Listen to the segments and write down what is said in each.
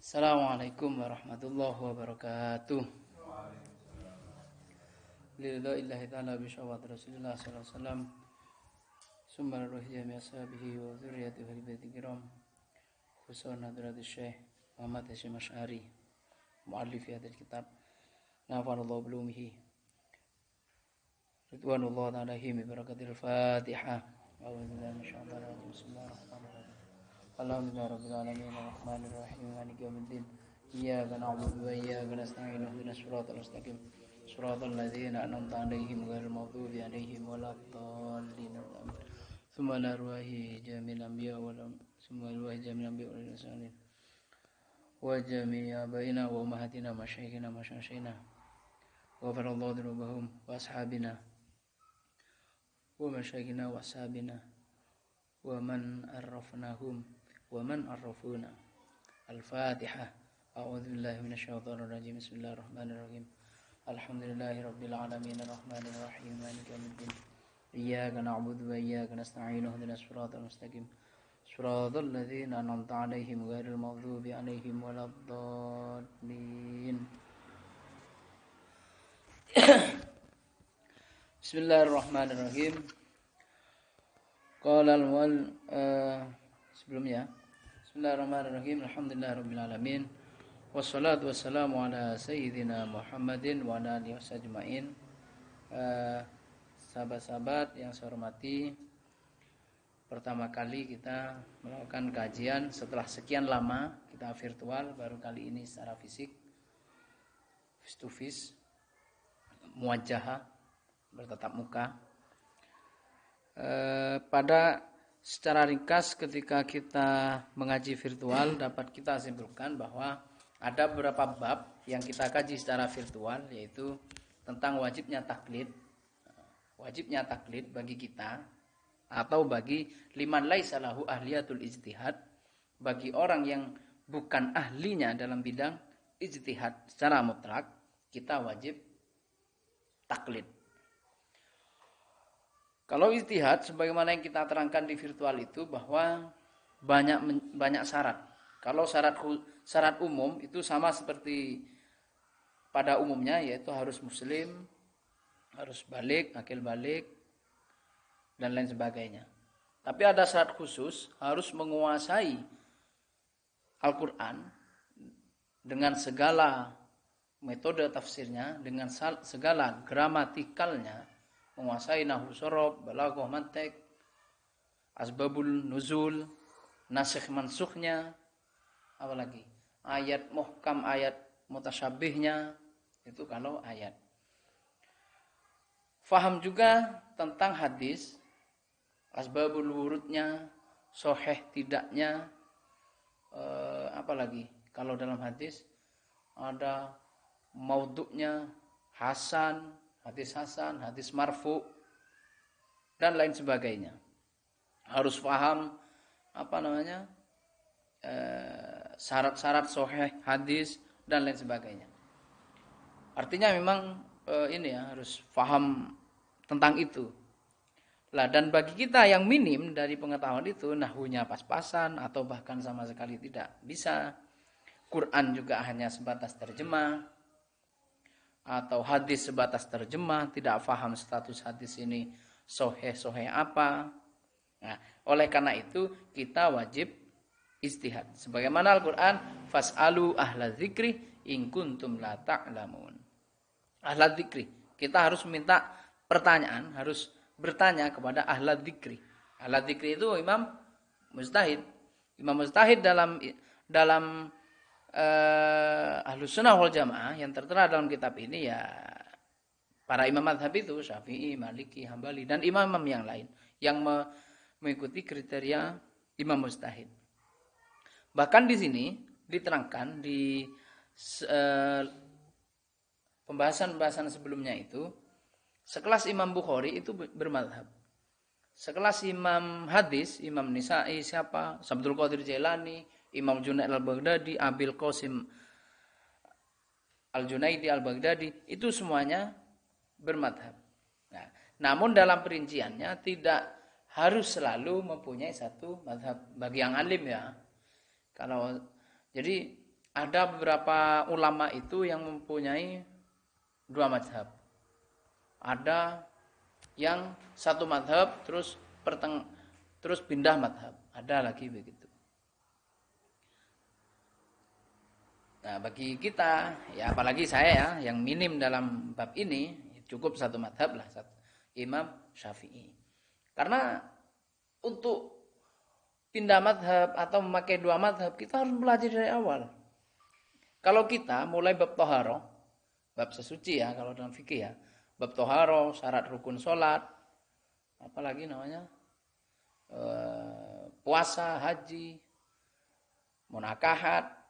Assalamualaikum warahmatullahi wabarakatuh. Lillahi ta'ala bisyawat Rasulullah sallallahu alaihi wasallam. Summa ruhi jami ashabihi wa dzurriyyatihi wal baiti kiram. Khususan hadratus Syekh Muhammad Hasyim Asy'ari, muallif hadis kitab. Nafa'allahu bulumihi. Ridwanullah alaihi bi barakatil Fatihah. A'udzu billahi minasyaitonir rajim. Bismillahirrahmanirrahim. Alhamdulillahi rabbil alamin arrahmanir rahim maliki yaumiddin. Iyyaka na'budu wa iyyaka nasta'in ihdinas siratal mustaqim. Siratal ladzina an'amta 'alaihim ghairil maghdubi 'alaihim waladdallin. Tsumma la ruhi jamil anbiya wal tsumma ruhi jamil anbiya wal mursalin. Wa jami'a baina wa ummahatina masyayikhina masyaykhina. Wa faradallahu dhunubahum wa ashabina. Wa masyayikhina wa ashabina. Wa man arrafnahum wa man arrafuna. Al-Fatihah. A'udzu billahi minasyaitonir rajim. Bismillahirrahmanirrahim. Alhamdulillahi rabbil alamin arrahmanir rahim maliki yaumiddin. Iyyaka na'budu wa iyyaka nasta'in ihdinas siratal mustaqim. Siratal ladzina an'amta 'alaihim ghairil maghdubi 'alaihim waladdallin. Bismillahirrahmanirrahim. Qala sebelumnya Bismillahirrahmanirrahim. Alhamdulillahirabbil alamin. Wassalatu wassalamu ala sayyidina Muhammadin wa ala alihi wasajmain. Sahabat-sahabat yang saya hormati, pertama kali kita melakukan kajian setelah sekian lama. Kita virtual, baru kali ini secara fisik, face to face, muwajjahah, bertatap muka. Secara ringkas, ketika kita mengaji virtual, dapat kita simpulkan bahwa ada beberapa bab yang kita kaji secara virtual, yaitu tentang wajibnya taklid bagi kita atau bagi liman laisa lahu ahliyatul ijtihad, bagi orang yang bukan ahlinya dalam bidang ijtihad secara mutlak, kita wajib taklid. Kalau ijtihad sebagaimana yang kita terangkan di virtual itu, bahwa banyak syarat. Kalau syarat umum itu sama seperti pada umumnya, yaitu harus muslim, harus balik, akil balik, dan lain sebagainya. Tapi ada syarat khusus, harus menguasai Al-Quran dengan segala metode tafsirnya, dengan segala gramatikalnya, menguasai nahwu shorof, balaghah, mantiq, asbabul nuzul, nasikh mansukhnya, apalagi ayat muhkam, ayat mutasyabihnya, itu kalau ayat. Faham juga tentang hadis, asbabul wurudnya, sahih tidaknya, apalagi kalau dalam hadis ada maudhu'nya, hadis hasan, hadis marfu, dan lain sebagainya. Harus paham syarat-syarat sahih hadis dan lain sebagainya. Artinya memang harus paham tentang itu. Dan bagi kita yang minim dari pengetahuan itu, nahwunya pas-pasan atau bahkan sama sekali tidak bisa. Quran juga hanya sebatas terjemah, atau hadis sebatas terjemah, tidak paham status hadis ini sahih apa. Nah, oleh karena itu kita wajib ijtihad. Sebagaimana Al-Quran, fas'alu ahla dzikri in kuntum la ta'lamun. Ahla dzikri, kita harus minta pertanyaan, harus bertanya kepada ahla dzikri. Ahla dzikri itu imam mujtahid. Imam mujtahid dalam Ahlus Sunnah wal Jamaah yang tertera dalam kitab ini, ya para imam mazhab itu, Syafi'i, Maliki, Hambali, dan imam-imam yang lain yang mengikuti kriteria imam mujtahid. Bahkan di sini diterangkan di pembahasan sebelumnya itu, sekelas Imam Bukhari itu bermadhab. Sekelas imam hadis, Imam Nisa'i, Abdul Qadir Jailani, Imam Junaid al-Baghdadi, Abil Qasim al-Junaidi al-Baghdadi, itu semuanya bermadhab. Nah, namun dalam perinciannya tidak harus selalu mempunyai satu madhab bagi yang alim, ya. Jadi ada beberapa ulama itu yang mempunyai dua mazhab. Ada yang satu mazhab terus pindah mazhab. Ada lagi begitu. Nah, bagi kita, ya apalagi saya ya, yang minim dalam bab ini, cukup satu mazhab lah, Imam Syafi'i. Karena untuk pindah mazhab atau memakai dua mazhab, kita harus belajar dari awal. Kalau kita mulai bab toharo, bab sesuci ya, kalau dalam fikih ya, bab toharo, syarat rukun sholat, apalagi namanya, puasa, haji, munakahat,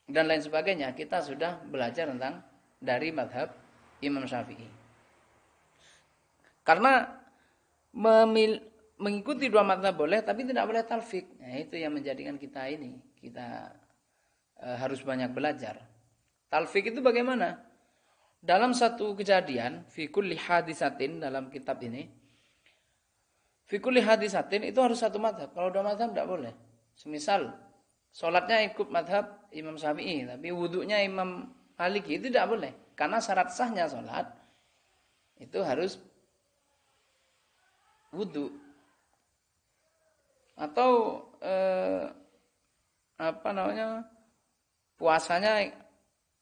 dan lain sebagainya, kita sudah belajar tentang dari mazhab Imam Syafi'i. Karena mengikuti dua mazhab boleh, tapi tidak boleh talfik. Nah, itu yang menjadikan kita harus banyak belajar. Talfik itu bagaimana? Dalam satu kejadian, fi kulli hadisatin, dalam kitab ini, fi kulli hadisatin itu harus satu mazhab. Kalau dua mazhab tidak boleh. Semisal sholatnya ikut mazhab Imam Syafi'i, tapi wudhunya Imam Maliki, itu tidak boleh. Karena syarat sahnya sholat itu harus wudhu. Atau puasanya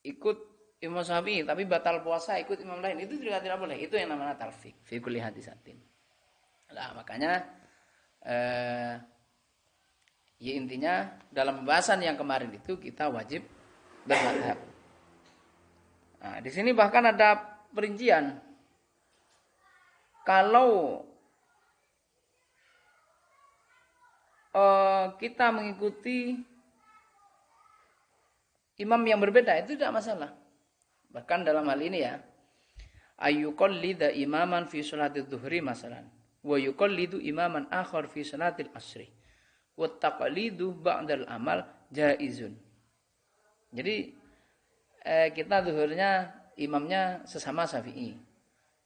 ikut Imam Syafi'i tapi batal puasa ikut imam lain, itu juga tidak boleh. Itu yang namanya talfik fi kulli hadisatin. Nah, makanya ya intinya dalam pembahasan yang kemarin itu kita wajib bermadhab. Nah, di sini bahkan ada perincian. Kalau kita mengikuti imam yang berbeda itu tidak masalah. Bahkan dalam hal ini ya, ayyuqallida imaman fi sholatid dhuhri masalan, wa yuqallidu imaman akhar fi sholatil asri, wa taqlidu ba'dal amal jaizun. Jadi kita zuhurnya imamnya sesama Syafi'i.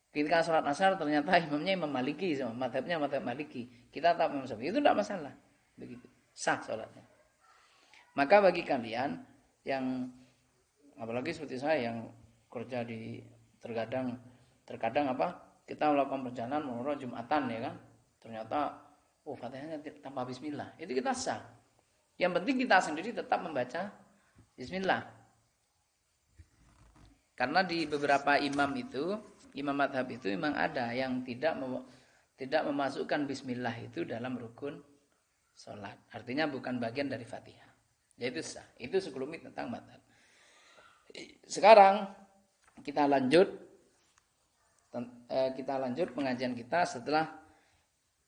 Ketika sholat asar ternyata imamnya Imam Maliki, sama madhabnya madhab Maliki. Kita tetap Imam Syafi'i, itu tidak masalah. Begitu, sah sholatnya. Maka bagi kalian yang apalagi seperti saya yang kerja di terkadang kita melakukan perjalanan umroh Jumatan ya kan, ternyata Fatihahnya tanpa bismillah, itu kita sah. Yang penting kita sendiri tetap membaca bismillah. Karena di beberapa imam madhab itu memang ada yang tidak memasukkan bismillah itu dalam rukun sholat. Artinya bukan bagian dari Fatihah. Yaitu sah. Itu sekelumit tentang madhab. Sekarang kita lanjut pengajian kita setelah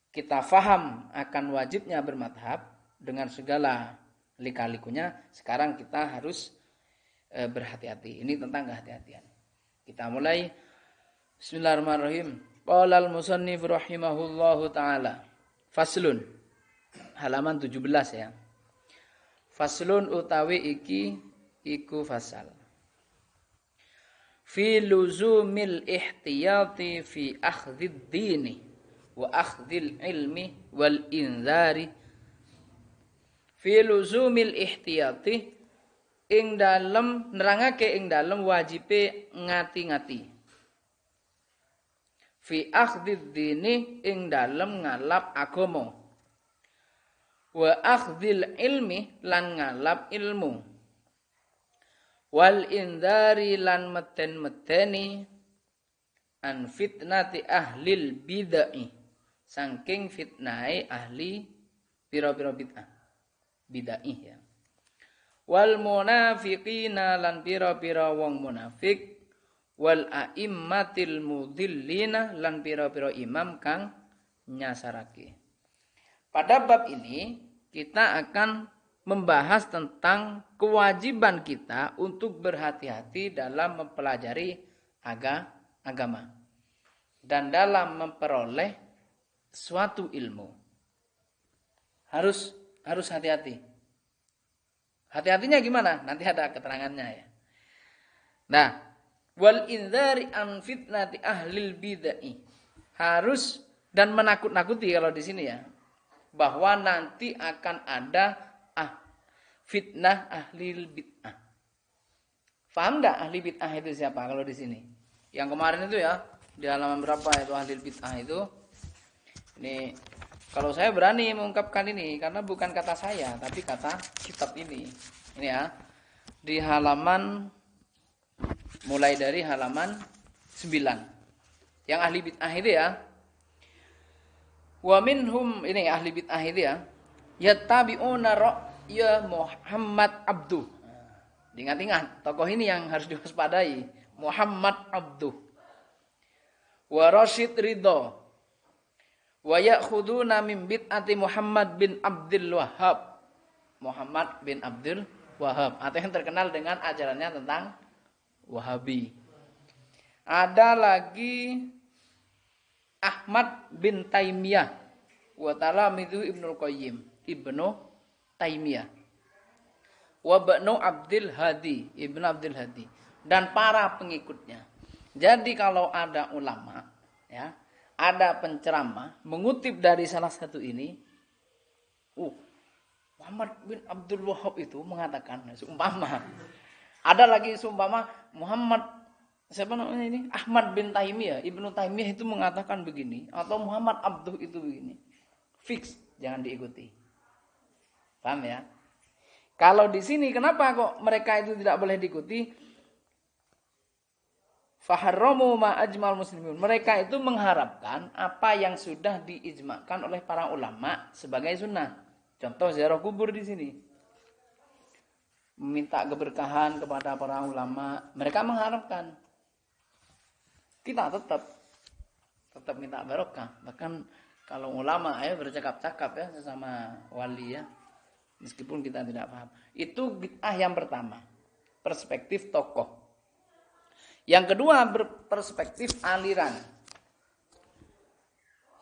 kita faham akan wajibnya bermadhab dengan segala lika-likunya. Sekarang kita harus berhati-hati. Ini tentang kehati-hatian. Kita mulai. Bismillahirrahmanirrahim. Qala al-musannif rahimahullahu taala. Faslun. Halaman 17 ya. Faslun utawi iku fasal. Fi luzumil ihtiyati fi akhdhid dini wa akhdhil ilmi wal inzari. Fi luzumil ihtiyati ing dalem nerangake ing dalem wajibe ngati-ngati. Fi akhdhid dini ing dalem ngalap agama. Wa akhdhil ilmi lan ngalap ilmu. Wal indari lan meten-meteni an fitnati ahlil bid'ah, saking fitnai ahli pira-pira bid'ah ya. Wal munafiqina lan pira-pira wong munafik, wal a'immatil mudhillina lan pira-pira imam kang nyasarake. Pada bab ini kita akan membahas tentang kewajiban kita untuk berhati-hati dalam mempelajari agama dan dalam memperoleh suatu ilmu. Harus hati-hati. Hati-hatinya gimana? Nanti ada keterangannya ya. Nah, wal indzari an fitnati ahlil bid'ah. Harus dan menakut-nakuti kalau di sini ya, bahwa nanti akan ada fitnah ahlil bid'ah. Paham enggak ahli bid'ah itu siapa kalau di sini? Yang kemarin itu ya, di halaman berapa itu ahli bid'ah itu? Ini kalau saya berani mengungkapkan ini karena bukan kata saya, tapi kata kitab ini. Ini ya. Di halaman mulai dari halaman 9. Yang ahli bid'ah itu ya. Wa minhum ini ahli bid'ah itu ya. Yattabi'una ra'ya Muhammad Abduh. Ingat-ingat, tokoh ini yang harus diwaspadai. Muhammad Abduh. Wa Rashid Ridho. Wa ya'khuduna min bid'ati Muhammad bin Abdul Wahhab. Muhammad bin Abdul Wahhab, atau yang terkenal dengan ajarannya tentang Wahabi. Ada lagi Ahmad bin Taimiyah wa talamizu Ibnu Qayyim, Ibnu Taimiyah. Wa Ibnu Abdul Hadi, Ibnu Abdul Hadi, dan para pengikutnya. Jadi kalau ada ulama ya, ada penceramah mengutip dari salah satu ini, Muhammad bin Abdul Wahhab itu mengatakan, seumpama ada lagi seumpama Muhammad siapa namanya ini, Ahmad bin Taimiyah, Ibnu Taimiyah itu mengatakan begini, atau Muhammad Abduh itu begini, fix jangan diikuti. Paham ya? Kalau di sini kenapa kok mereka itu tidak boleh diikuti? Faharramu ma ajmal muslimin. Mereka itu mengharapkan apa yang sudah diijmakan oleh para ulama sebagai sunnah. Contoh ziarah kubur di sini. Meminta keberkahan kepada para ulama. Mereka mengharapkan. Kita tetap minta barokah. Bahkan kalau ulama ya bercakap-cakap ya sesama wali ya. Meskipun kita tidak paham. Itu bid'ah yang pertama. Perspektif tokoh. Yang kedua berperspektif aliran.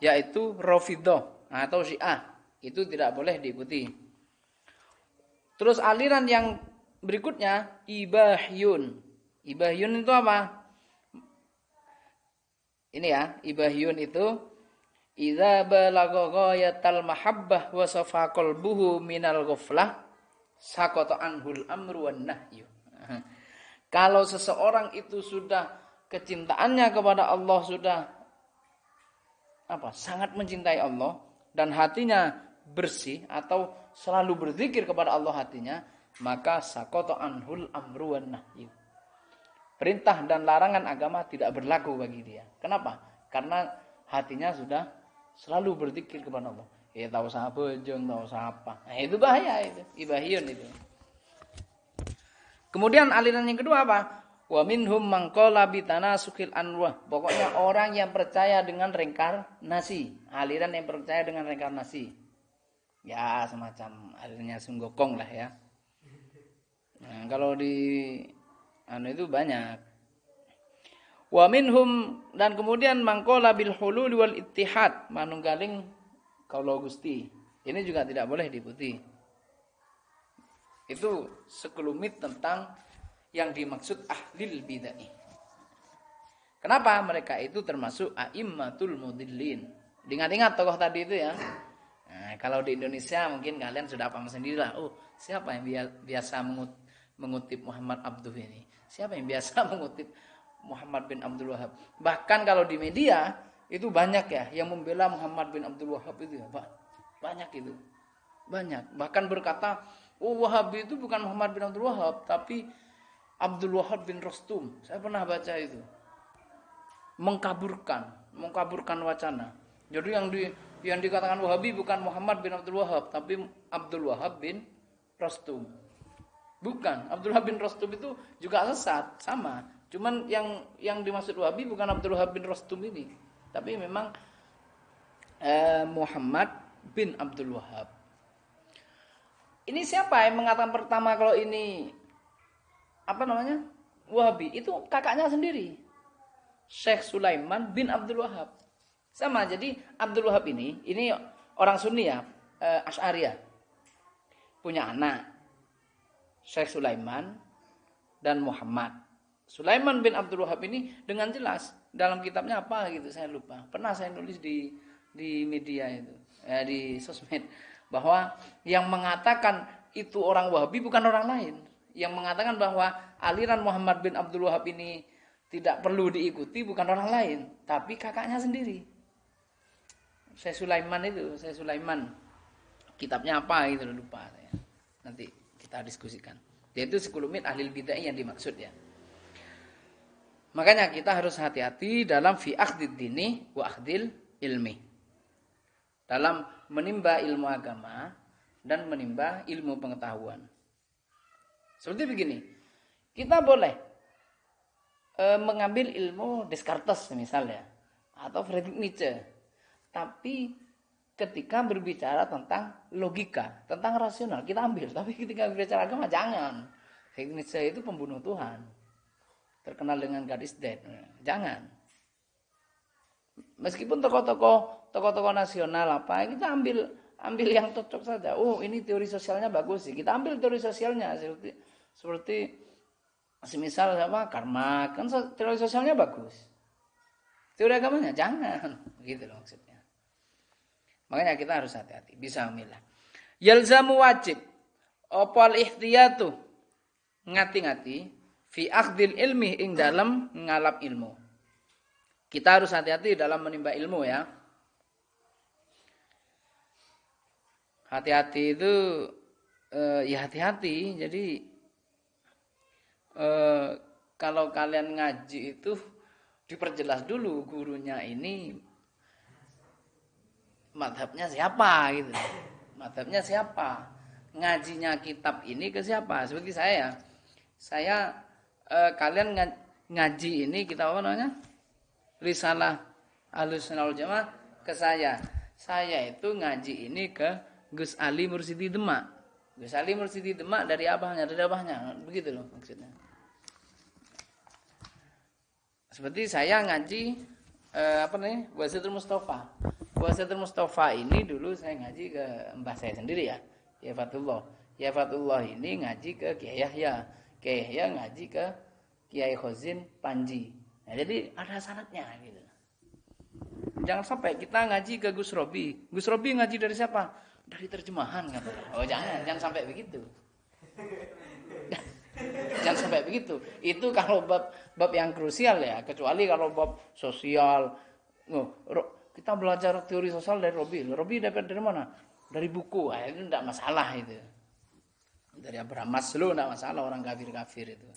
Yaitu Rafidhah atau Syiah. Itu tidak boleh diikuti. Terus aliran yang berikutnya Ibahyun. Ibahyun itu apa? Ini ya, Ibahyun itu idza balagha ghayatal mahabbah wa safa qalbuhu minal ghaflah saqata anhul amru wan nahyu. Kalau seseorang itu sudah kecintaannya kepada Allah sudah sangat mencintai Allah dan hatinya bersih atau selalu berzikir kepada Allah hatinya, maka saqata anhul amru wan nahyu. Perintah dan larangan agama tidak berlaku bagi dia. Kenapa? Karena hatinya sudah selalu berzikir kepada Allah. Ya tahu usah bojong, tahu usah apa. Nah, itu bahaya itu, Ibahyun itu. Kemudian aliran yang kedua apa? Wa minhum man qala bi tanasukil anwah. Pokoknya orang yang percaya dengan reinkarnasi, aliran yang percaya dengan reinkarnasi. Ya, semacam alirannya Sun Gokong lah ya. Nah, kalau di itu banyak. Wa minhum, dan kemudian mangkola bil hulul wal ittihad, manunggaling kaula Gusti. Ini juga tidak boleh diikuti. Itu sekelumit tentang yang dimaksud ahlil bid'ah. Kenapa? Mereka itu termasuk a'immatul mudillin. Ingat-ingat tokoh tadi itu ya. Nah, kalau di Indonesia mungkin kalian sudah paham sendirilah. Oh, siapa yang biasa mengutip Muhammad Abduh ini? Siapa yang biasa mengutip Muhammad bin Abdul Wahhab? Bahkan kalau di media itu banyak ya yang membela Muhammad bin Abdul Wahhab itu ya, Pak. Banyak itu. Banyak. Bahkan berkata, "Oh, Wahabi itu bukan Muhammad bin Abdul Wahhab, tapi Abdul Wahhab bin Rostum." Saya pernah baca itu. Mengkaburkan wacana. Jadi yang dikatakan Wahabi bukan Muhammad bin Abdul Wahhab, tapi Abdul Wahhab bin Rostum. Bukan, Abdul Wahhab bin Rostum itu juga sesat, sama. Cuman yang dimaksud Wahabi bukan Abdul Wahhab bin Rostum ini, tapi memang Muhammad bin Abdul Wahhab. Ini siapa yang mengatakan pertama kalau ini Wahabi? Itu kakaknya sendiri, Syekh Sulaiman bin Abdul Wahhab. Sama, jadi Abdul Wahhab ini orang Sunni ya, Asy'ariyah. Punya anak Syekh Sulaiman dan Muhammad. Sulaiman bin Abdul Wahhab ini dengan jelas dalam kitabnya apa gitu saya lupa. Pernah saya nulis di media itu, di sosmed, bahwa yang mengatakan itu orang Wahabi bukan orang lain. Yang mengatakan bahwa aliran Muhammad bin Abdul Wahab ini tidak perlu diikuti bukan orang lain, tapi kakaknya sendiri. Syekh Sulaiman. Kitabnya apa gitu lupa saya. Nanti kita diskusikan. Yaitu sekulumit ahlil bid'ah yang dimaksud ya. Makanya kita harus hati-hati dalam fi akhdid dini wa akhdil ilmi. Dalam menimba ilmu agama dan menimba ilmu pengetahuan. Seperti begini, kita boleh mengambil ilmu Descartes misalnya, atau Friedrich Nietzsche. Tapi ketika berbicara tentang logika, tentang rasional, kita ambil. Tapi ketika berbicara agama, jangan. Friedrich Nietzsche itu pembunuh Tuhan. Terkenal dengan God is dead. Jangan. Meskipun tokoh-tokoh nasional apa, kita ambil yang cocok saja. Oh, ini teori sosialnya bagus sih. Kita ambil teori sosialnya seperti semisal apa karma, kan teori sosialnya bagus. Teori agamanya jangan, gitu loh maksudnya. Makanya kita harus hati-hati, bisa memilah. Yalzamu wajib opal ihtiyatu ngati-ngati fi akhdil ilmi ing dalam ngalap ilmu. Kita harus hati-hati dalam menimba ilmu ya. Hati-hati itu ya hati-hati. Jadi kalau kalian ngaji itu diperjelas dulu gurunya ini madhabnya siapa gitu. Madhabnya siapa? Ngajinya kitab ini ke siapa? Seperti saya kalian ngaji ini kitab apa namanya? Risalah Ahlussunnah wal Jamaah ke saya. Saya itu ngaji ini ke Gus Ali Mursidi Demak. Gus Ali Mursidi Demak dari abahnya. Begitu loh maksudnya. Seperti saya ngaji Wasiatul Mustafa. Wasiatul Mustafa ini dulu saya ngaji ke mbah saya sendiri ya. Ya Fatullah ini ngaji ke Kiai Yahya. Kiai Yahya ngaji ke Kiai Khozin Panji. Nah, jadi ada sanadnya gitu. Jangan sampai kita ngaji ke Gus Robi. Gus Robi ngaji dari siapa? Dari terjemahan katanya. Oh, jangan sampai begitu. Jangan sampai begitu. Itu kalau bab yang krusial ya, kecuali kalau bab sosial. Kita belajar teori sosial dari Robi. Robi dapat dari mana? Dari buku. Itu tidak masalah itu. Dari Abraham Maslow tidak masalah, orang kafir-kafir itu.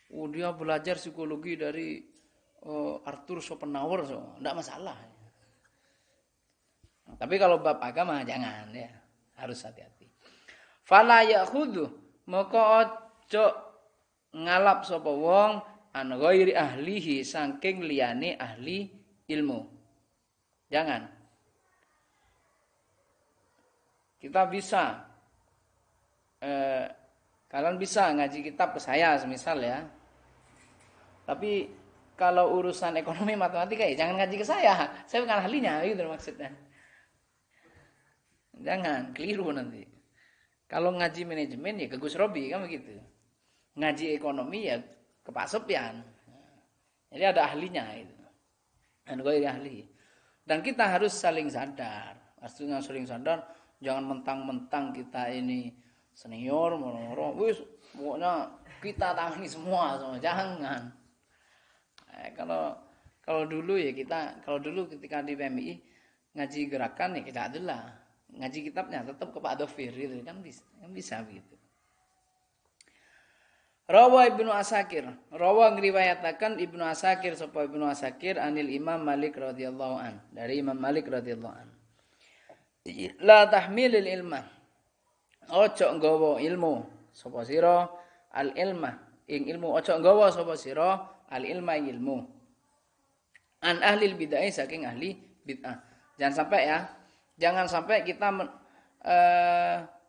Dia belajar psikologi dari Arthur Schopenhauer, tidak masalah. Tapi kalau bab agama jangan ya, harus hati-hati. Fala ya'khudhu maka ojo ngalap sapa wong an ghairi ahlihi saking liyane ahli ilmu. Jangan. Kita bisa kalian bisa ngaji kitab ke saya semisal ya. Tapi kalau urusan ekonomi matematika ya jangan ngaji ke saya. Saya bukan ahlinya gitu maksudnya. Jangan, keliru nanti. Kalau ngaji manajemen ya ke Gus Robi kan begitu. Ngaji ekonomi ya ke Pak Sopyan. Jadi ada ahlinya itu. Dan gue ahli. Dan kita harus saling sadar. Artinya saling sadar, jangan mentang-mentang kita ini senior, moro-moro, wis pokoknya kita tangani semua. Jangan. Kalau dulu ketika di PMI ngaji gerakan ya kita adalah ngaji kitabnya tetap ke Pak Dofir gitu kan bisa begitu. Rawa Ibnu Asakir, ngriwayatakan Ibnu Asakir sapa Ibnu Asakir anil Imam Malik radhiyallahu an, dari Imam Malik radhiyallahu an. La tahmilil ilma. Ojo nggawa ilmu sapa sira al ilma ing ilmu, ojo nggawa sapa sira al ilma ing ilmu. An ahlil bid'ah saking ahli bid'ah. Jangan sampai kita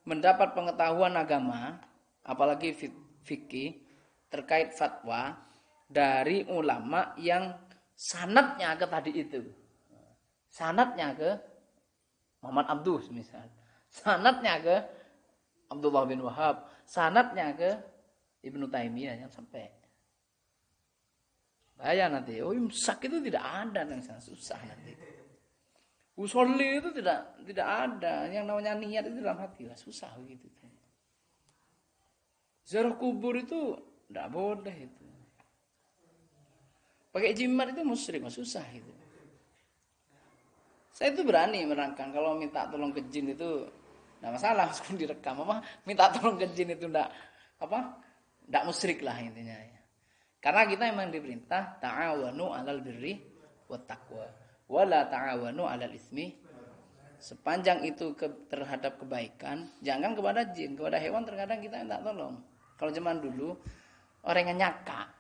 mendapat pengetahuan agama, apalagi fikih terkait fatwa dari ulama yang sanadnya ke tadi itu. Sanadnya ke Muhammad Abdus misal. Sanadnya ke Abdullah bin Wahab. Sanadnya ke Ibnu Taimiyah, yang sampai. Bahaya nanti. Oh, imsak itu tidak ada, yang susah nanti. Usolli itu tidak ada. Yang namanya niat itu dalam hati. Susah begitu. Ziarah kubur itu tidak boleh itu. Pakai jimat itu musyrik, susah itu. Saya itu berani merangkang kalau minta tolong ke jin itu enggak masalah meskipun direkam apa minta tolong ke jin itu enggak musyrik lah intinya ya. Karena kita memang diperintah ta'awanu 'alal birri wat taqwa wa la ta'awanu 'alal ismi. Sepanjang itu terhadap kebaikan, jangan kepada jin, kepada hewan terkadang kita minta tolong. Kalau zaman dulu orang yang nyaka,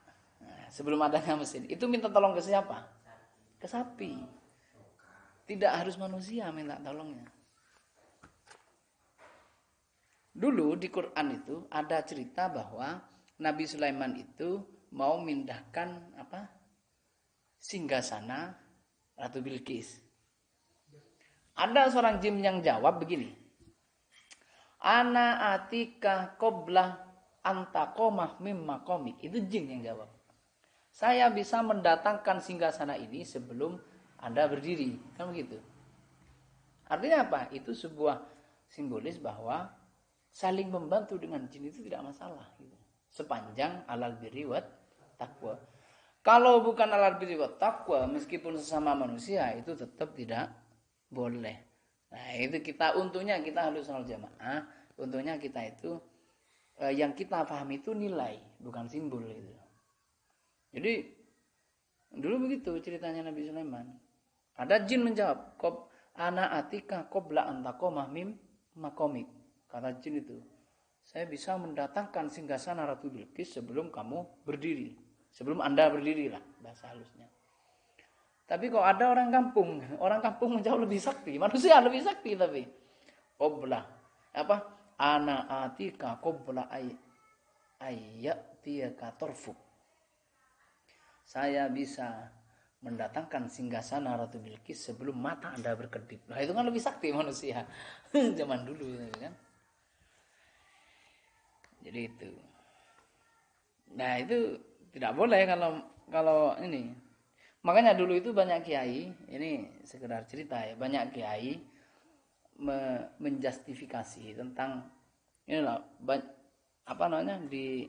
sebelum adanya mesin, itu minta tolong ke siapa? Ke sapi. Tidak harus manusia minta tolongnya. Dulu di Quran itu ada cerita bahwa Nabi Sulaiman itu mau mindahkan singgasana Ratu Bilqis. Ada seorang jin yang jawab begini. Ana atika qabla antaqomah mim maqamik. Itu jin yang jawab. Saya bisa mendatangkan singgasana ini sebelum Anda berdiri. Kan begitu. Artinya apa? Itu sebuah simbolis bahwa saling membantu dengan jin itu tidak masalah. Gitu. Sepanjang alal birri wat taqwa. Kalau bukan alal birri wat taqwa, meskipun sesama manusia, itu tetap tidak boleh. Nah itu untungnya kita Ahlussunnah wal Jamaah, untungnya kita itu yang kita pahami itu nilai, bukan simbol gitu. Jadi dulu begitu ceritanya Nabi Sulaiman. Ada jin menjawab, ana atika qabla antaqomah mim maqamik. Kata jin itu, saya bisa mendatangkan singgasana Ratu Bilqis sebelum kamu berdiri, sebelum Anda berdiri lah bahasa halusnya. Tapi kok ada orang kampung jauh lebih sakti, manusia lebih sakti tapi. Qabla ana atika qabla ayyatiyaka tarfuk. Saya bisa mendatangkan singgasana Ratu Bilqis sebelum mata Anda berkedip. Nah, itu kan lebih sakti manusia zaman dulu kan. Jadi itu. Nah, itu tidak boleh kalau ini. Makanya dulu itu banyak kiai, ini sekedar cerita ya, banyak kiai menjustifikasi tentang inilah di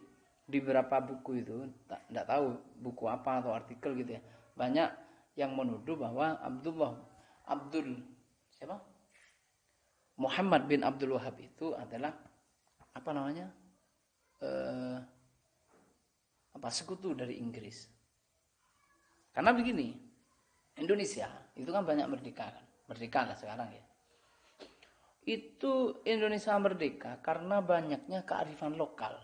beberapa buku itu, tidak tahu buku apa atau artikel gitu ya. Banyak yang menuduh bahwa Muhammad bin Abdul Wahab itu adalah sekutu dari Inggris. Karena begini, Indonesia itu kan banyak merdeka lah sekarang ya. Itu Indonesia merdeka karena banyaknya kearifan lokal.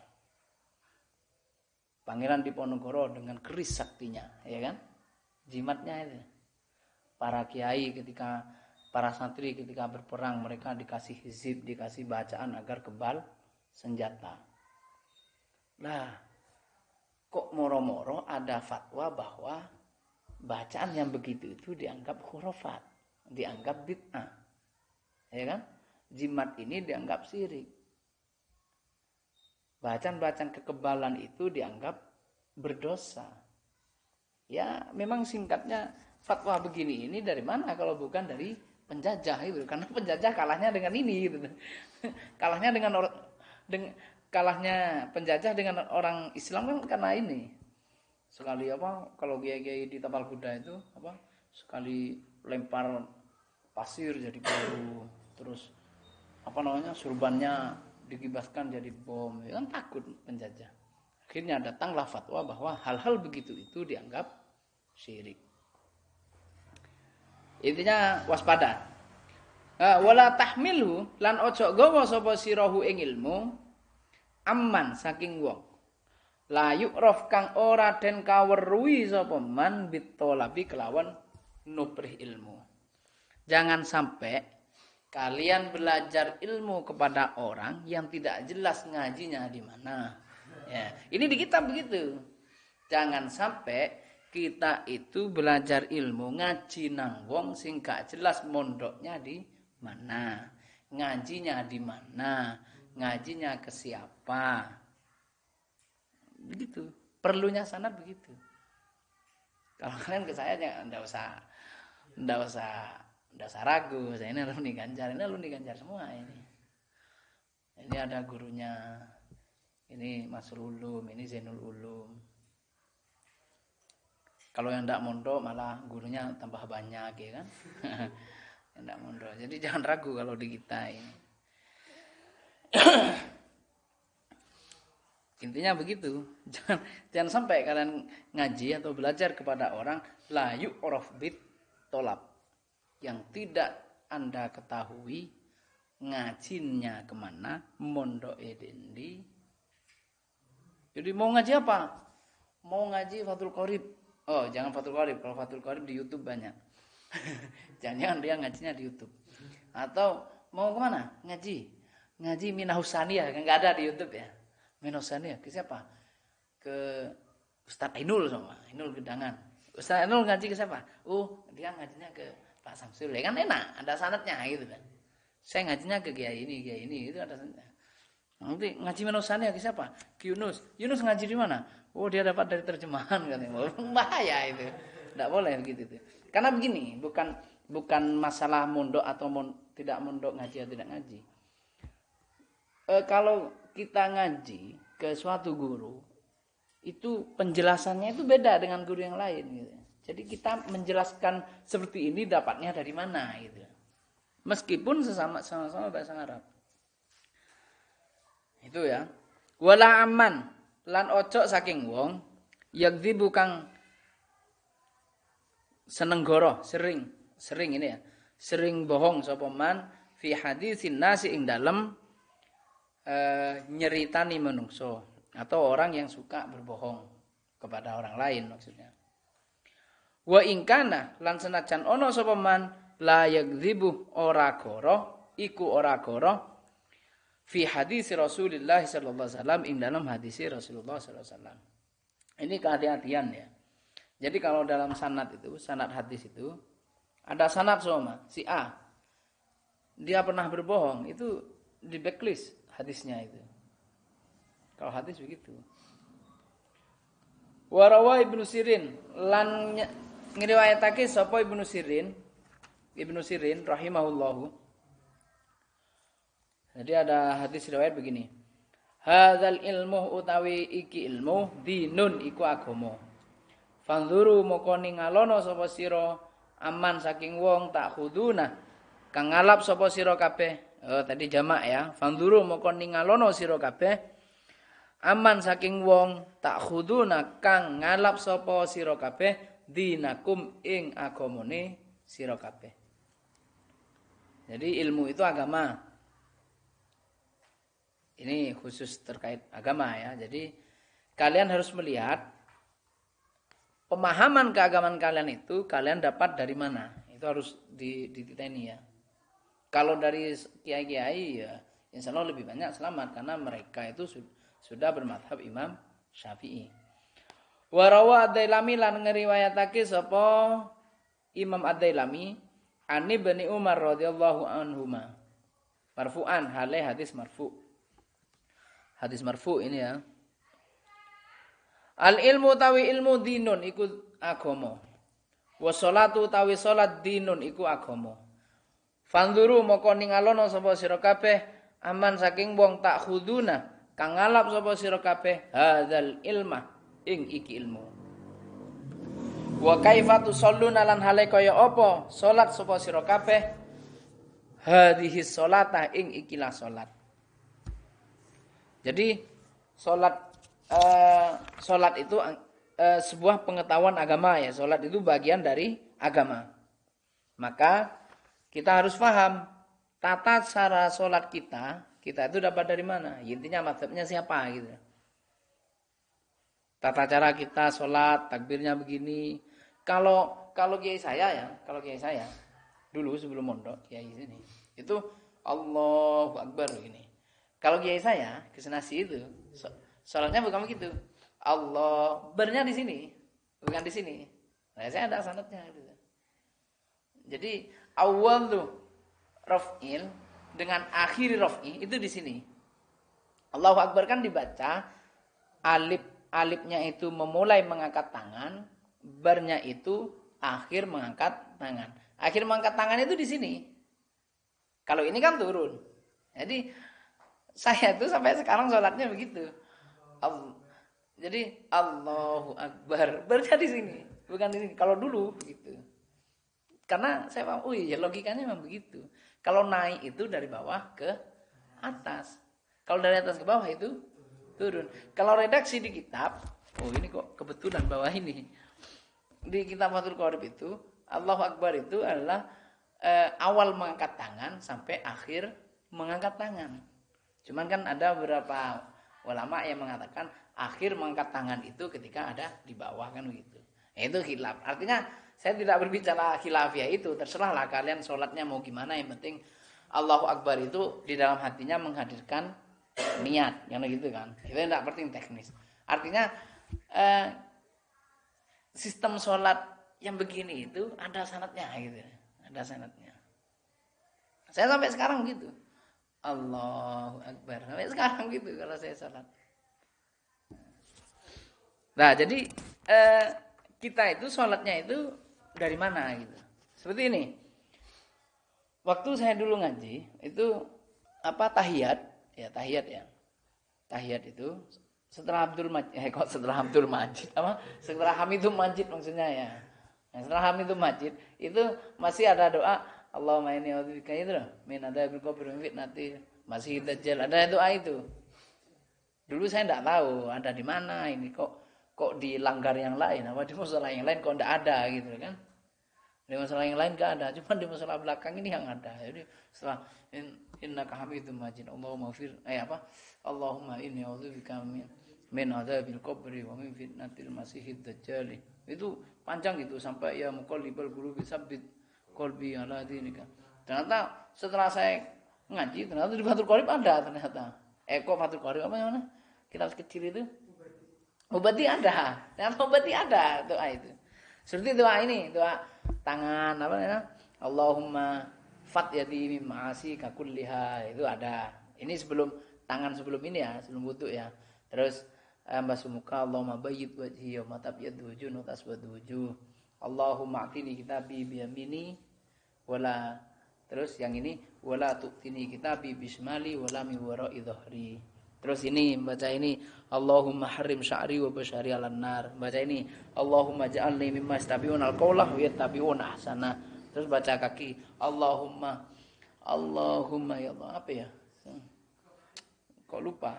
Pangeran Diponegoro dengan keris saktinya, ya kan? Jimatnya itu. Para kiai para santri ketika berperang mereka dikasih hizib, dikasih bacaan agar kebal senjata. Nah, kok moro-moro ada fatwa bahwa bacaan yang begitu itu dianggap khurafat, dianggap bid'ah. Ya kan? Jimat ini dianggap syirik. Bacaan-bacaan kekebalan itu dianggap berdosa. Ya, memang singkatnya fatwa begini ini dari mana kalau bukan dari penjajah itu? Karena penjajah kalahnya dengan ini gitu. Kalahnya penjajah dengan orang Islam kan karena ini. Sekali kalau kiai di tapal kuda itu sekali lempar pasir jadi peluru, terus surbannya dikibaskan jadi bom, ya kan takut penjajah. Akhirnya datanglah fatwa bahwa hal-hal begitu itu dianggap syirik. Intinya waspada. Wala tahmilhu lan ojo gawa sapa sirahu ing ilmu amman saking wong la yu'raf kang ora den kaweruhi sapa man bitolabi kelawan nubrih ilmu. Jangan sampai kalian belajar ilmu kepada orang yang tidak jelas ngajinya di mana. Ya, ini di kitab begitu. Jangan sampai kita itu belajar ilmu ngaji nang wong sing gak jelas mondoknya di mana, ngajinya di mana, ngajinya ke siapa. Begitu. Perlunya sanad begitu. Kalau kalian ke saya enggak usah ragu. Saya ini alumni Ganjar semua ini. Ini ada gurunya. Ini ini Masrul Ulum, ini Zainul Ulum. Kalau yang tidak mondok malah gurunya tambah banyak ya kan. Yang tidak mondok. Jadi jangan ragu kalau di kita ini. Intinya begitu. Jangan sampai kalian ngaji atau belajar kepada orang la yu'raf bit tolab, yang tidak Anda ketahui ngajinya kemana, mondok edendi. Jadi mau ngaji apa? Mau ngaji Fathul Qorib. Oh, jangan Fathul Qorib. Kalau Fathul Qorib di YouTube banyak. Jangan dia ngajinya di YouTube. Atau mau kemana? Ngaji Minahusania, kan nggak ada di YouTube ya. Minahusania ke siapa? Ke Ustadz Ainul sama Ainul Gedangan. Ustadz Ainul ngaji ke siapa? Oh, dia ngajinya ke Pak Samsul. Ya kan enak, ada sanadnya gitu kan. Saya ngajinya ke Kiai ini itu ada sanadnya. Nanti ngaji Minahusania ke siapa? Ke Yunus. Yunus ngaji di mana? Oh, dia dapat dari terjemahan katanya. Bahaya itu. Enggak boleh begitu itu. Karena begini, bukan masalah mondok atau tidak mondok, ngaji atau tidak ngaji. Kalau kita ngaji ke suatu guru, itu penjelasannya itu beda dengan guru yang lain gitu. Jadi kita menjelaskan seperti ini dapatnya dari mana gitu. Meskipun sama-sama bahasa Arab. Itu ya. Wala aman lan ojo saking wong yakdi bukang seneng goro, sering ini ya. Sering bohong sapa man fi hadisin nasi ing dalem nyeritani menungso, atau orang yang suka berbohong kepada orang lain maksudnya. Wa ingkana lan senajan ono sapa man la yakdzibu ora goro iku ora goro fi hadis Rasulullah sallallahu alaihi wasallam ing dalam hadis Rasulullah sallallahu alaihi wasallam. Ini kehati-hatian ya. Jadi kalau dalam sanad hadis itu ada sanad sama si A. Dia pernah berbohong, itu di backlist hadisnya itu. Kalau hadis begitu. Warawa Ibnu Sirin lan ngriwayatake sapa Ibnu Sirin rahimahullahu. Jadi ada hadis riwayat begini. Hadzal ilmu utawi iki ilmu dinun iku agama. Fanzuru moko ningalono sapa sira aman saking wong tak khuduna kang ngalap sapa sira kabeh. Tadi jamak ya. Fanzuru moko ningalono sira kabeh aman saking wong tak khuduna kang ngalap sapa sira kabeh dinakum ing agamane sira kabeh. Jadi ilmu itu agama. Ini khusus terkait agama ya. Jadi kalian harus melihat pemahaman keagamaan kalian itu kalian dapat dari mana. Itu harus dititeni ya. Kalau dari kiai-kiai ya insya Allah lebih banyak selamat karena mereka itu sudah bermadhab Imam Syafi'i. Warawa Ad-Dailami lan ngeriwayatake sapa Imam Ad-Dailami ani Ibnu Umar radhiyallahu anhuma. Marfu'an hale hadis marfu'. Hadis marfu' ini ya. Al ilmu tawi ilmu dinun iku agama. Wa sholatu tawi salat dinun iku agama. Fanzuru moko ningalono sapa sira kabeh aman saking wong tak khuduna kang ngalap sapa sira kabeh hadzal ilma ing iki ilmu. Wa kaifa tusalluna lan hale kaya apa salat sapa sira kabeh hadhihi sholata ing ikilah salat. Jadi salat itu sebuah pengetahuan agama ya. Salat itu bagian dari agama. Maka kita harus paham tata cara salat kita itu dapat dari mana? Intinya mazhabnya siapa gitu. Tata cara kita salat, takbirnya begini. Kalau kiai saya dulu sebelum mondok kiai sini itu Allahu Akbar begini. Kalau kiai saya kesenasi itu salatnya bukan begitu. Allah bernya di sini, bukan di sini. Nah, saya ada sanadnya gitu. Jadi awal tuh raf'il dengan akhir raf'i itu di sini. Allahu Akbar kan dibaca alifnya itu memulai mengangkat tangan, barnya itu akhir mengangkat tangan. Akhir mengangkat tangan itu di sini. Kalau ini kan turun. Jadi saya tuh sampai sekarang sholatnya begitu. Jadi Allahu Akbar berarti di sini, bukan di sini. Kalau dulu begitu. Karena saya paham, oh iya logikanya memang begitu. Kalau naik itu dari bawah ke atas. Kalau dari atas ke bawah itu turun. Kalau redaksi di kitab, oh ini kok kebetulan bawah ini. Di kitab Fathul Qorib itu, Allahu Akbar itu adalah awal mengangkat tangan sampai akhir mengangkat tangan. Cuman kan ada beberapa ulama yang mengatakan akhir mengangkat tangan itu ketika ada di bawah kan begitu. Itu khilaf. Artinya saya tidak berbicara khilafiyah itu, terserahlah kalian sholatnya mau gimana, yang penting Allahu Akbar itu di dalam hatinya menghadirkan niat, yang gitu kan. Itu tidak penting teknis. Artinya sistem sholat yang begini itu ada sanadnya gitu. Ada sanadnya. Saya sampai sekarang gitu. Allahu Akbar. Sampai sekarang gitu kalau saya sholat. Nah, jadi kita itu sholatnya itu dari mana gitu. Seperti ini. Waktu saya dulu ngaji, itu tahiyat, ya tahiyat ya. Tahiyat itu setelah Abdul Majid, setelah Abdul Majid, setelah Hamidul Majid maksudnya ya. Setelah Hamidul Majid, itu masih ada doa, Allahumma inni a'udzubika itu loh, min adzabil qabri wa fitnatil masih dajjal. Ada doa itu. Dulu saya tidak tahu ada di mana ini, kok dilanggar yang lain, apa di musola yang lain kok tidak ada gitu kan. Di musola yang lain enggak ada, cuma di musola belakang ini yang ada. Jadi setelah innaka hamidum majid, Allahumma fir Allahumma inni a'udzubika min adzabil qabri wa min fitnatil masiihid dajjal. Itu panjang gitu sampai ya muqallibal qulubi tsabbit qalbi ala dinika. Ternyata setelah saya ngaji, ternyata di Fathul Qorib ada ternyata. Kok Fathul Qorib apa namanya? Kita kecil itu. Berarti ada. Ternyata berarti ada doa itu. Seperti doa ini, doa tangan apa namanya? Allahumma fat yadi min ma'asika kulliha, itu ada. Ini sebelum tangan sebelum ini ya, sebelum wudu ya. Terus basumuka Allahumma bayyid wajhi wa tabyaddu wujuh wa taswaddu wujuh. Allahumma atini kitabi bi yamini wala, terus yang ini wala tu'tini kitabi bismali wala mi wara'i dhahri. Terus ini baca ini Allahumma harim sya'ri wa basyari 'alan nar. Baca ini Allahumma ja'alni mimma yastabi'una al-qawla wa yattabi'una ahsana. Terus baca kaki Allahumma ya Allah, apa ya? Kok lupa?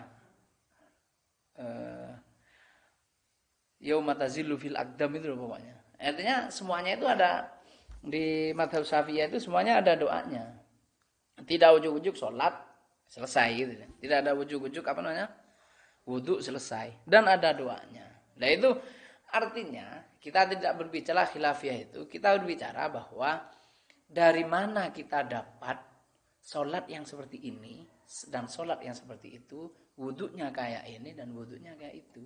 Yauma tazillu fil aqdam itu loh pokoknya. Artinya semuanya itu ada di mazhab Syafi'iyah, itu semuanya ada doanya. Tidak ujuk-ujuk sholat selesai gitu. Tidak ada ujuk-ujuk wudu selesai dan ada doanya. Nah itu artinya kita tidak berbicara khilafiyah itu, kita berbicara bahwa dari mana kita dapat sholat yang seperti ini dan sholat yang seperti itu, wudunya kayak ini dan wudunya kayak itu.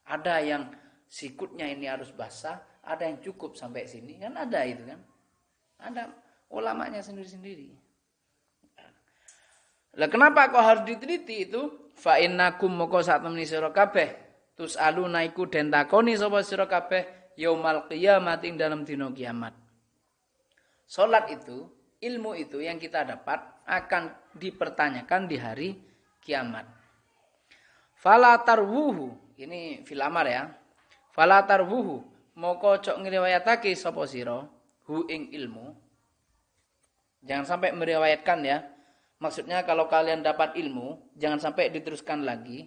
Ada yang sikutnya ini harus basah, ada yang cukup sampai sini, kan ada itu kan. Ada ulamanya sendiri-sendiri. Lah kenapa kok harus diteliti itu? Fa innakum moko sak temeni sira kabeh tusaluna iku den takoni sapa sira kabeh yaumal qiyamah ing dalam dina kiamat. Salat itu, ilmu itu yang kita dapat akan dipertanyakan di hari kiamat. Fala tarwuhu, ini fil amar ya. Fala tarwuhu, moko cok ngriwayatake sapa sira hu ing ilmu. Jangan sampai meriwayatkan ya. Maksudnya kalau kalian dapat ilmu, jangan sampai diteruskan lagi.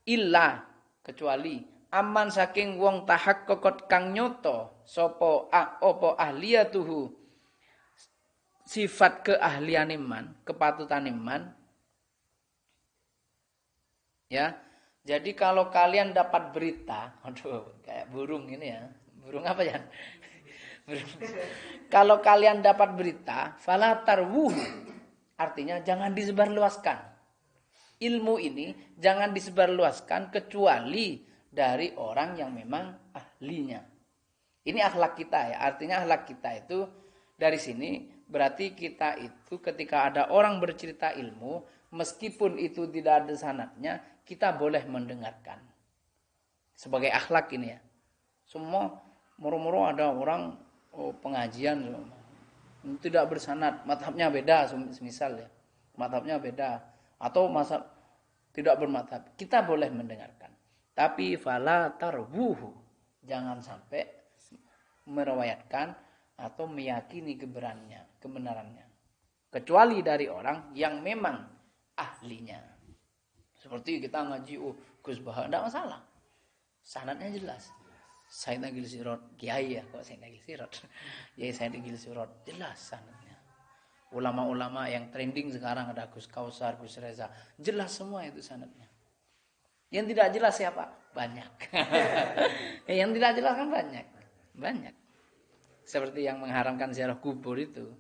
Illa, kecuali aman saking wong tahak kokot kang nyoto sopo opo ahliyatuhu, sifat keahlian iman, kepatutan iman. Ya, jadi kalau kalian dapat berita, aduh kayak burung ini ya, burung apa ya? Kalau kalian dapat berita, fala tarwuhu. Artinya jangan disebarluaskan. Ilmu ini jangan disebarluaskan kecuali dari orang yang memang ahlinya. Ini akhlak kita ya. Artinya akhlak kita itu dari sini berarti kita itu ketika ada orang bercerita ilmu, meskipun itu tidak ada sanadnya, kita boleh mendengarkan. Sebagai akhlak ini ya. Semua muru-muru ada orang pengajian tidak bersanad, mazhabnya beda, semisal ya, mazhabnya beda, atau mazhab tidak bermadhab. Kita boleh mendengarkan. Tapi fala tarwuhu. Jangan sampai meriwayatkan atau meyakini kebenarannya. Kecuali dari orang yang memang ahlinya. Seperti kita ngaji, Gus Baha, tidak masalah. Sanadnya jelas. Said Agil Sirot, kiai ya, kok Said Agil Sirot. Ya Said Agil Sirot, jelas sanadnya. Ulama-ulama yang trending sekarang ada Gus Kausar, Gus Reza, jelas semua itu sanadnya. Yang tidak jelas siapa? Banyak. Yang tidak jelas kan banyak. Seperti yang mengharamkan ziarah kubur itu.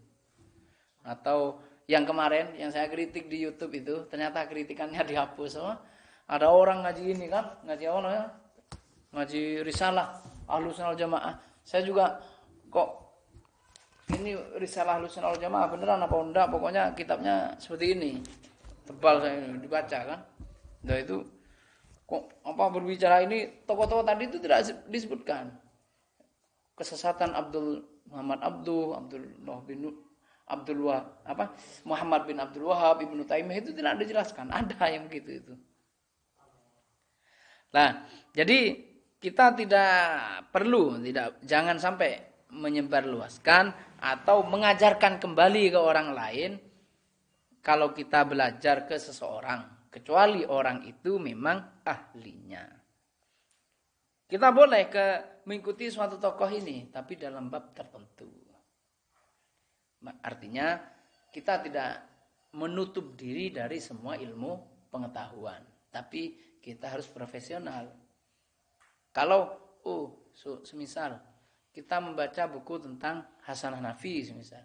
Atau yang kemarin yang saya kritik di YouTube itu, ternyata kritikannya dihapus. Ada orang ngaji ini kan, ngaji apa namanya? Ngaji risalah Ahlussunnah wal Jamaah. Saya juga kok ini risalah Ahlussunnah wal Jamaah beneran apa enggak? Pokoknya kitabnya seperti ini. Tebal saya dibaca kan. Nah itu kok apa berbicara ini tokoh-tokoh tadi itu tidak disebutkan. Kesesatan Muhammad bin Abdul Wahab, Ibnu Taimiyah itu tidak dijelaskan. Ada yang begitu itu. Nah, jadi kita jangan sampai menyebarluaskan atau mengajarkan kembali ke orang lain kalau kita belajar ke seseorang, kecuali orang itu memang ahlinya. Kita boleh mengikuti suatu tokoh ini, tapi dalam bab tertentu. Artinya kita tidak menutup diri dari semua ilmu pengetahuan, tapi kita harus profesional. Kalau semisal kita membaca buku tentang Hasan Hanafi semisal,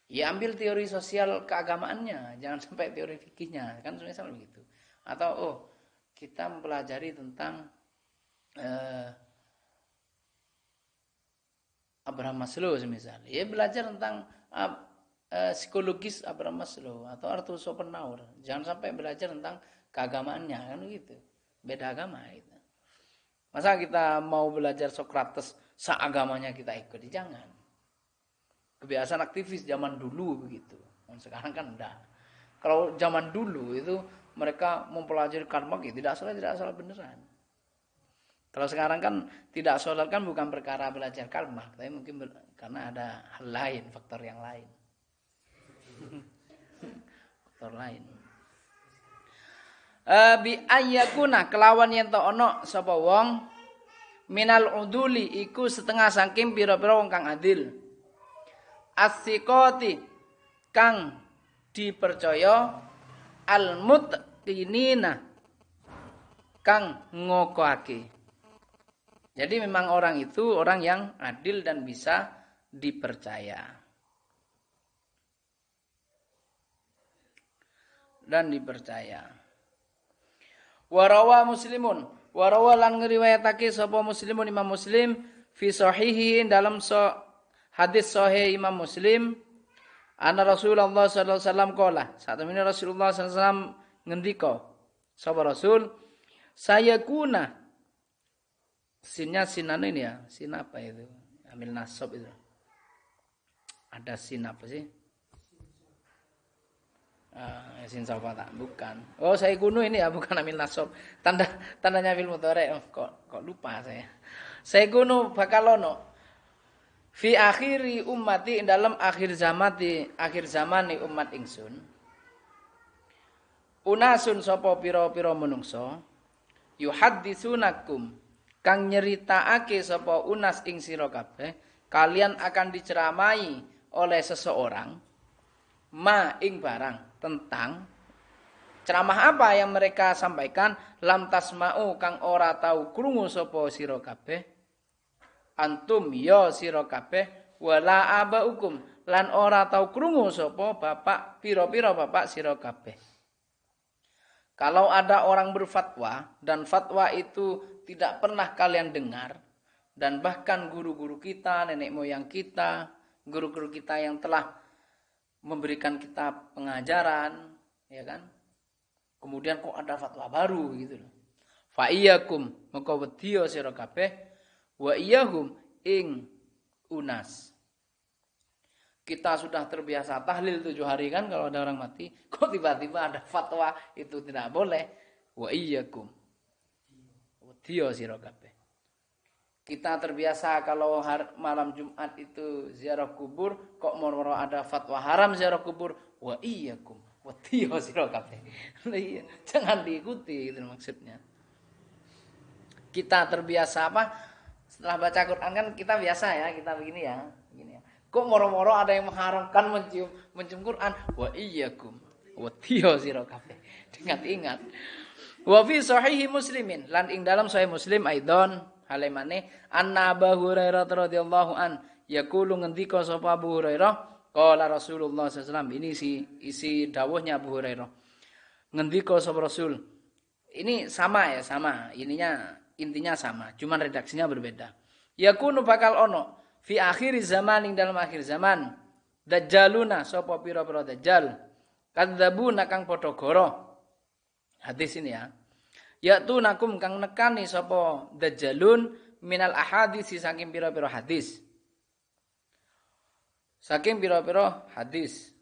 ya ambil teori sosial keagamaannya, jangan sampai teori fikihnya, kan semisal begitu. Atau kita mempelajari tentang Abraham Maslow semisal, ya belajar tentang psikologis Abraham Maslow atau Arthur Schopenhauer, jangan sampai belajar tentang keagamaannya, kan gitu. Beda agama gitu. Masa kita mau belajar Socrates seagamanya kita ikuti? Jangan. Kebiasaan aktivis zaman dulu begitu. Sekarang kan enggak. Kalau zaman dulu itu mereka mempelajari Karl Marx, tidak salah beneran. Kalau sekarang kan tidak salah kan bukan perkara belajar Karl Marx, tapi mungkin karena ada hal lain, faktor yang lain. Faktor lain. Bi ayyakuna kelawan yen to ana sapa wong minal uduli iku setengah saking pira-pira wong kang adil, as-siqati kang dipercaya, al-mutqinina kang ngokoake. Jadi memang orang itu orang yang adil dan bisa dipercaya. Warawa Muslimun, warawa lan ngriwayatake sapa Muslimun Imam Muslim fi sahihi dalam hadis sahih Imam Muslim, anna Rasulullah sallallahu alaihi wasallam qala, satemene Rasulullah sallallahu alaihi wasallam ngendika, sapa Rasul, saya kuna sinnya sinan ini ya, sin apa itu? Ambil nasab itu. Ada sin apa sih? Sin safa tak? Bukan. Oh, saya kuno ini ya, bukan amil nasab. Tandanya fil mudhari. Kok lupa saya. Saya kuno bakalono fi akhiri ummati dalam akhir zaman umat ingsun. Unasun sapa pira-pira menungso yuhadditsunakum kang nyeritaake sapa unas ing sira kabeh, kalian akan diceramai oleh seseorang ma ing barang, tentang ceramah apa yang mereka sampaikan, lam tasma'u kang ora tau krungu sapa sira kabeh, antum ya sira kabeh, wala abaukum lan ora tau krungu sapa bapak pira-pira bapak sira kabeh. Kalau ada orang berfatwa dan fatwa itu tidak pernah kalian dengar, dan bahkan guru-guru kita, nenek moyang kita, guru-guru kita yang telah memberikan kita pengajaran, ya kan? Kemudian kok ada fatwa baru gitu loh. Fa iyyakum maka wedya sira kabeh wa iyyahum ing unas. Kita sudah terbiasa tahlil 7 hari kan kalau ada orang mati, kok tiba-tiba ada fatwa itu tidak boleh. wa iyyakum. Wedya sira kabeh. Kita terbiasa kalau malam Jumat itu ziarah kubur, kok moro-moro ada fatwa haram ziarah kubur, wa iyyakum. Wedya sira kabeh. Iya, jangan diikuti itu maksudnya. Kita terbiasa apa? Setelah baca Quran kan kita biasa ya, kita begini ya. Kok moro-moro ada yang mengharamkan mencium Quran? Wa iyyakum. Wedya sira kabeh. Ingat-ingat. Wa fi sahihi Muslimin, lan ing dalam sahih Muslim aidon halemane anna Abu Hurairah radhiyallahu an yaqulu ngendika sapa Abu Hurairah qala Rasulullah sallallahu alaihi wasallam. Ini isi dawuhnya Abu Hurairah. Ngendika sapa Rasul. Ini sama ya, sama. Intinya sama, cuman redaksinya berbeda. Yakunu bakal ono fi akhir zaman ing dalam akhir zaman dajjaluna sapa pira-pira dajjal kadzabuna kang padha goro. Hadis ini ya. Ya'tunakum kang nekani sapa dajjalun minal ahadits saking pira-pira hadis. Saking pira-pira hadis.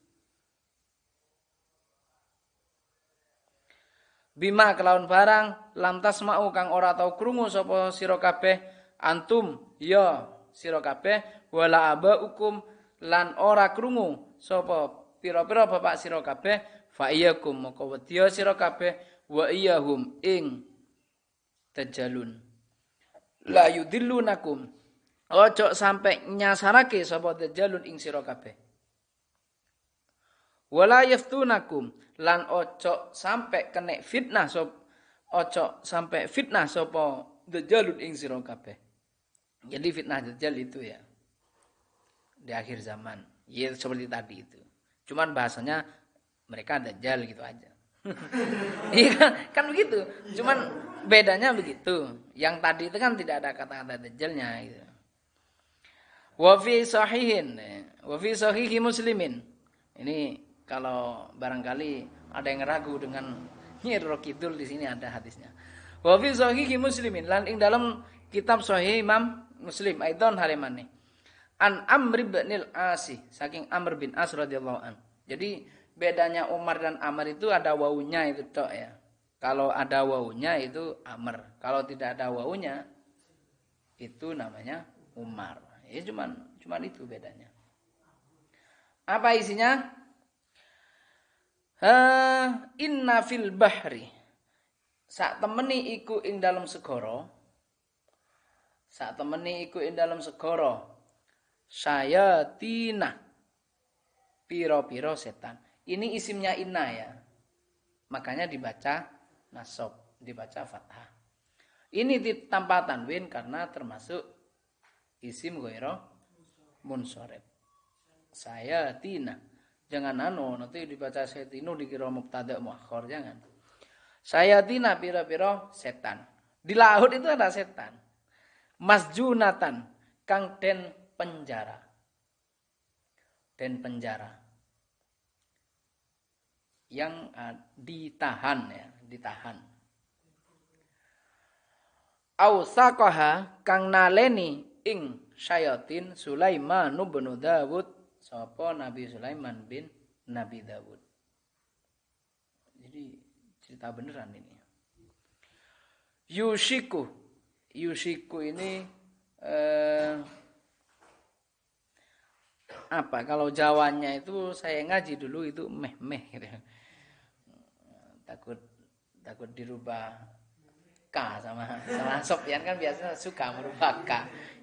Bima kelawan barang lam tasma'u kang ora tau krungu sapa sira kabeh antum ya sira kabeh wala abaukum lan ora krungu sapa pira-pira bapak sira kabeh fa iyyakum moko wedya sira kabeh wa iyyahum ing tajalun la yudillunakum ojo sampai nyasarake sapa tajalun ing sira kabeh wala yaftunakum lan ojo sampai kena fitnah ojo sampai fitnah sapa dajalun ing sira kabeh. Jadi fitnah dajjal itu ya di akhir zaman. Ya seperti tadi itu. Cuman bahasanya mereka dajjal gitu aja. Iya kan begitu. Cuman bedanya begitu. Yang tadi itu kan tidak ada kata-kata dajjalnya gitu. Wa fi sahihi Muslimin. Ini kalau barangkali ada yang ragu dengan Nyiro Kidul, di sini ada hadisnya. Wa fi sahihi Muslimin lan ing dalam kitab sahih Imam Muslim aidon halimane. An Amr bin Al-As saking Amr bin As radhiyallahu an. Jadi bedanya Umar dan Amr itu ada wawunya itu tok ya. Kalau ada wawunya itu Amr. Kalau tidak ada wawunya itu namanya Umar. Ya cuman itu bedanya. Apa isinya? Inna fil bahri sak temeni iku ing dalam segara sayatina piro-piro setan. Ini isimnya inna ya, makanya dibaca nasab, dibaca fathah. Ini tanpa tanwin karena termasuk isim ghairu munsharif. Sayatina. Jangan nanti dibaca setinu dikira mubtada muakhir, jangan. Sayatina pira-pira setan. Di laut itu ada setan. Masjunatan kang den penjara. Yang ditahan ya, ditahan. Ausaqaha kang naleni ing syayatin Sulaiman bin Dawud sapa Nabi Sulaiman bin Nabi Dawud. Jadi cerita beneran ini. Yushiku ini apa? Kalau Jawanya itu saya ngaji dulu itu meh gitu. Takut dirubah K sama Sofyan kan biasanya suka merubah K.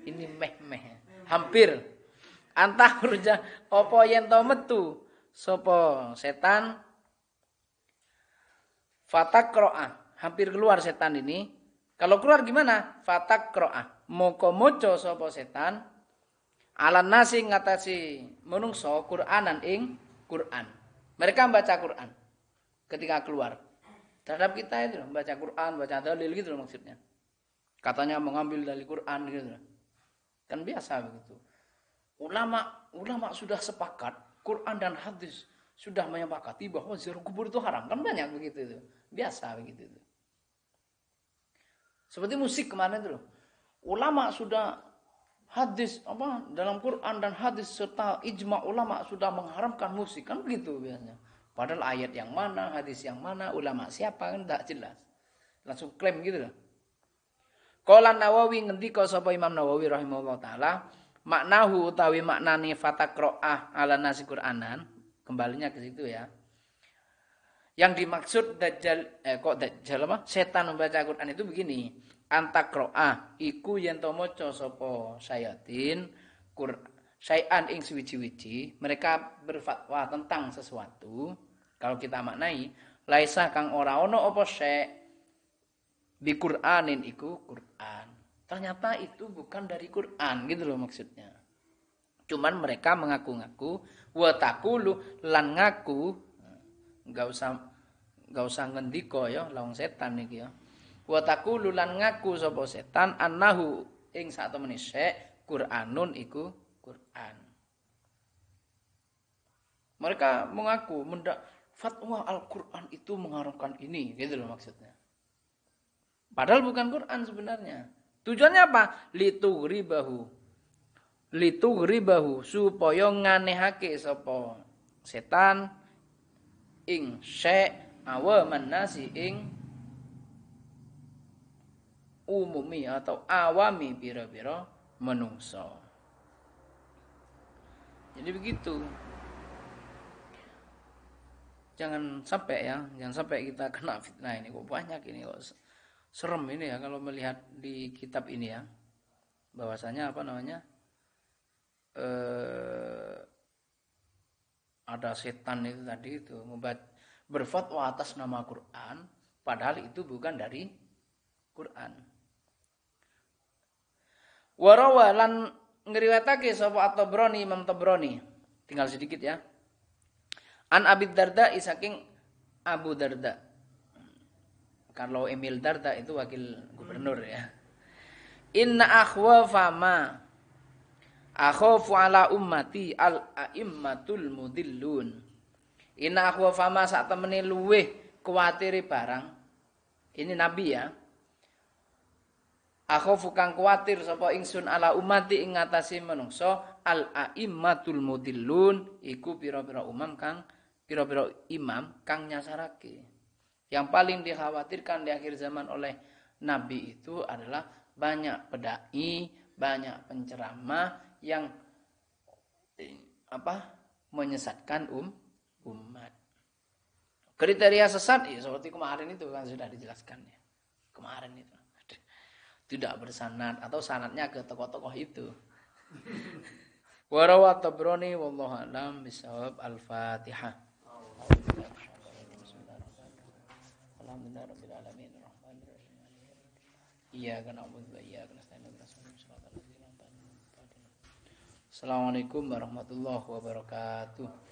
Ini meh. Hampir antah ruja apa yen to metu sapa setan fatakroa hampir keluar setan ini. Kalau keluar gimana? Fatakroa moko moco sapa setan alan nasi ngatasi menungso Qur'anan ing Qur'an. Mereka membaca Qur'an ketika keluar. Terhadap kita itu membaca Qur'an, baca dalil gitu maksudnya. Katanya mengambil dari Qur'an gitu. Kan biasa begitu. Ulama sudah sepakat, Quran dan hadis sudah menyepakati bahwa ziarah kubur itu haram. Kan banyak begitu itu. Biasa begitu itu. Seperti musik kemarin itu. Ulama sudah hadis dalam Quran dan hadis serta ijma ulama sudah mengharamkan musik. Kan begitu biasanya. Padahal ayat yang mana, hadis yang mana, ulama siapa kan tidak jelas. langsung klaim gitu loh. Qala Nawawi ngendika sapa Imam Nawawi rahimahullah taala, maknahu utawi maknane fataqra'ah ala nasi Qur'anan, kembalinya ke situ ya. Yang dimaksud dajjal dajjal apa? Setan membaca Quran itu begini. Antakro'ah iku yen to maca sapa sayatin Syai'an ing suwiji-wiji, mereka berfatwa tentang sesuatu. Kalau kita maknai, laisa kang ora ono apa syai' bi Qur'anin iku Qur'an. Ternyata itu bukan dari Qur'an gitu loh maksudnya. Cuman mereka mengaku-ngaku wa taqulu lan ngaku enggak usah ngendika ya lawang setan iki ya. Wa taqulu lan ngaku sapa setan annahu ing sak temene syai' Qur'anun iku Qur'an. Mereka mengaku fatwa Al-Qur'an itu mengharamkan ini gitu loh maksudnya. Padahal bukan Quran sebenarnya. Tujuannya apa? Litugribahu supaya nganehake sapa setan ing syai' awaman nasi ing umumi atau awami pira-pira menungso. Jadi begitu. Jangan sampai kita kena fitnah ini. Kok banyak ini kok serem ini ya kalau melihat di kitab ini ya, bahwasanya ada setan itu tadi itu berfatwa atas nama Quran, padahal itu bukan dari Quran. Warawa lan ngriwayatake sapa At-Tabrani, Imam Tabrani, tinggal sedikit ya. An Abi Darda saking Abu Darda. Kalau Emil Darda itu wakil gubernur ya. Inna akhwafa ma akhafu ala ummati al-a'immatul mudillun. Inna akhwafa ma sak temene luweh kuwatire barang. Ini Nabi ya. Akhafu kang kuwatir sapa ingsun ala ummati ing ngatasi manungsa al-a'immatul mudillun iku pira-pira imam kang nyasarake. Yang paling dikhawatirkan di akhir zaman oleh Nabi itu adalah banyak pedai, banyak penceramah yang menyesatkan umat. Kriteria sesat ya seperti kemarin itu kan sudah dijelaskan ya. Kemarin itu tidak bersanad atau sanadnya ke tokoh-tokoh itu. Wa rawat Tabrani wallahu a'lam bishawab. Al-Fatihah. Alhamdulillah rabbil alamin arrahmanir rahim. Iyyaka na'budu wa iyyaka nasta'in ihdinas siratal ladzina an'amta 'alaihim. Assalamualaikum warahmatullahi wabarakatuh.